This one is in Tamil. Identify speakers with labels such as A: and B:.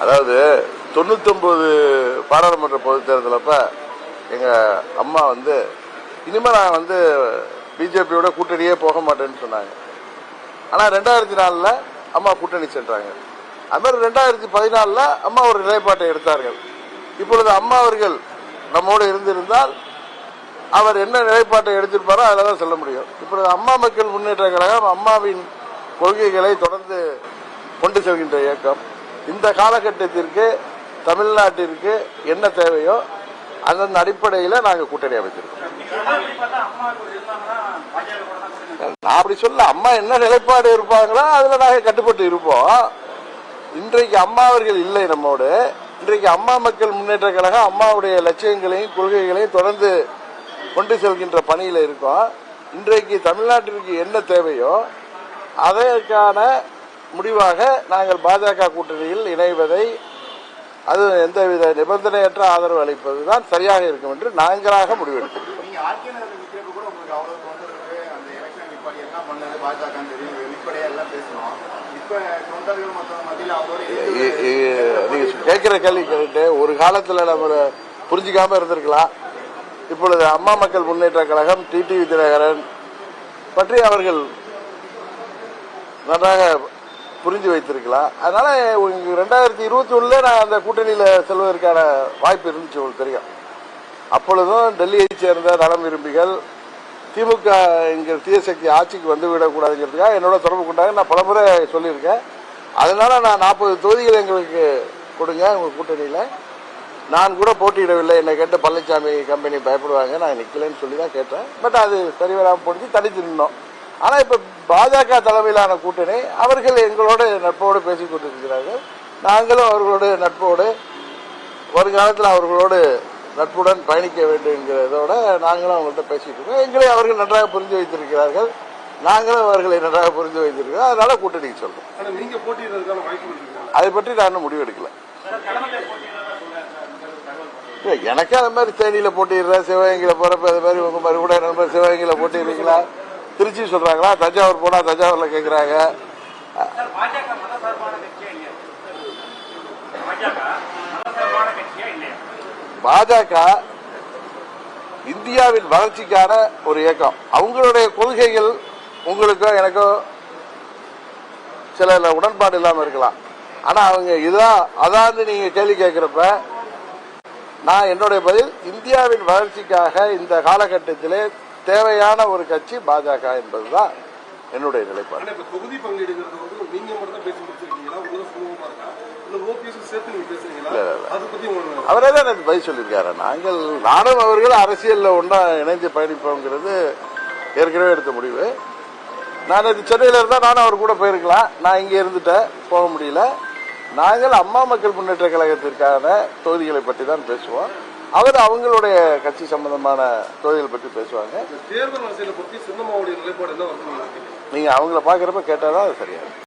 A: அதாவது 99 பாராளுமன்ற பொதுத் தேர்தலப்ப எங்க அம்மா இனிமே நான் பிஜேபியோட கூட்டணியே போக மாட்டேன்னு சொன்னாங்க. ஆனா 2004 அம்மா கூட்டணி சென்றாங்க. அது மாதிரி 2014 அம்மா ஒரு நிலைப்பாட்டை எடுத்தார்கள். இப்பொழுது அம்மா அவர்கள் நம்மோடு இருந்திருந்தால் அவர் என்ன நிலைப்பாட்டை எடுத்திருப்பாரோ அதில்தான் சொல்ல முடியும். இப்பொழுது அம்மா மக்கள் முன்னேற்ற கழகம் அம்மாவின் கொள்கைகளை தொடர்ந்து கொண்டு செல்கின்ற இயக்கம். இந்த காலகட்டத்திற்கு தமிழ்நாட்டிற்கு என்ன தேவையோ அதன் அடிப்படையில் நாங்கள் கூட்டணி அமைச்சிருக்கோம். நான் அப்படி சொல்ல, அம்மா என்ன நிலைப்பாடு இருப்பாங்களோ அதுல நாங்கள் கட்டுப்பட்டு இருப்போம். இன்றைக்கு அம்மா அவர்கள் இல்லை நம்மோடு. இன்றைக்கு அம்மா மக்கள் முன்னேற்ற கழகம் அம்மாவுடைய லட்சியங்களையும் கொள்கைகளையும் தொடர்ந்து கொண்டு செல்கின்ற பணியில் இருக்கோம். இன்றைக்கு தமிழ்நாட்டிற்கு என்ன தேவையோ அதற்கான முடிவாக நாங்கள் பாஜக கூட்டணியில் இணைவதை, அது எந்தவித நிபந்தனையற்ற ஆதரவு அளிப்பதுதான் சரியாக இருக்கும் என்று நாங்களாக முடிவெடுக்கிறோம். நீங்க கேட்கிற கேள்வி கேட்டு ஒரு காலத்துல நம்ம புரிஞ்சுக்காம இருந்திருக்கலாம். இப்பொழுது அம்மா மக்கள் முன்னேற்ற கழகம் டிடிவி தினகரன் பற்றி அவர்கள் நன்றாக புரிஞ்சு வைத்திருக்கலாம். அதனால 2021 நான் அந்த கூட்டணியில செல்வதற்கான வாய்ப்பு இருந்துச்சு, உங்களுக்கு தெரியும். அப்பொழுதும் டெல்லியை சேர்ந்த நலம் விரும்பிகள் திமுக என்கிற தீயசக்தி ஆட்சிக்கு வந்துவிடக்கூடாதுங்கிறதுக்காக என்னோட தொடர்பு கொண்டாங்க. நான் பலமுறை சொல்லியிருக்கேன். அதனால நான் 40 தொகுதிகள் எங்களுக்கு கொடுங்க உங்க கூட்டணியில. நான் கூட போட்டியிடவில்லை. என்னை கேட்டு பழனிசாமி கம்பெனி பயப்படுவாங்க, நான் நிக்கலன்னு சொல்லி தான் கேட்டேன். பட் அது சரிவராமல் போட்டு தனித்து நின்னோம். ஆனா இப்ப பாஜக தலைமையிலான கூட்டணி அவர்கள் எங்களோட நட்போடு பேசிக் கொண்டிருக்கிறார்கள். நாங்களும் அவர்களோடு நட்போடு வருங்காலத்தில் அவர்களோடு நட்புடன் பயணிக்க வேண்டும் என்கிறதோட நாங்களும் அவங்கள்ட்ட பேசிட்டு இருக்கோம். எங்களை அவர்கள் நன்றாக புரிஞ்சு வைத்திருக்கிறார்கள், நாங்களும் அவர்களை நன்றாக புரிஞ்சு வைத்திருக்கிறோம். அதனால கூட்டணிக்கு சொல்றோம். அதை பற்றி நான் முடிவெடுக்கல. எனக்கே அந்த மாதிரி தேனியில போட்டிடுறேன், சிவகங்கையில போறப்ப அது மாதிரி உங்க மாதிரி கூட நண்பர் சிவகங்கையில போட்டிடுறீங்களா, திருச்சி சொல்றாங்களா, தஞ்சாவூர் போனா தஞ்சாவூர்ல கேட்கிறாங்க. பாஜக இந்தியாவின் வளர்ச்சிக்கான ஒரு இயக்கம். அவங்களுடைய கொள்கைகள் உங்களுக்கோ எனக்கோ சில உடன்பாடு இல்லாம இருக்கலாம். ஆனா அவங்க இதான் அதான் நீங்க கேள்வி கேட்கிறப்ப நான் என்னுடைய பதில், இந்தியாவின் வளர்ச்சிக்காக இந்த காலகட்டத்திலே தேவையான ஒரு கட்சி பாஜக என்பதுதான் என்னுடைய நிலைப்பாடு. அவரே தான் எனக்கு பதில் சொல்லியிருக்காரு. நானும் அவர்கள் அரசியல்ல ஒன்றா இணைந்து பயணிப்போங்கிறது ஏற்கனவே எடுத்த முடிவு. நான் இது சென்னையில இருந்தா நானும் அவர் கூட போயிருக்கலாம். நான் இங்க இருந்துட்டேன், போக முடியல. நாங்கள் அம்மா மக்கள் முன்னேற்ற கழகத்திற்கான தொகுதிகளை பற்றி தான் பேசுவோம். அவர் அவங்களுடைய கட்சி சம்பந்தமான தொகுதிகளை பற்றி பேசுவாங்க. நீங்க அவங்கள பாக்குறப்ப கேட்டாதான் அது சரியா.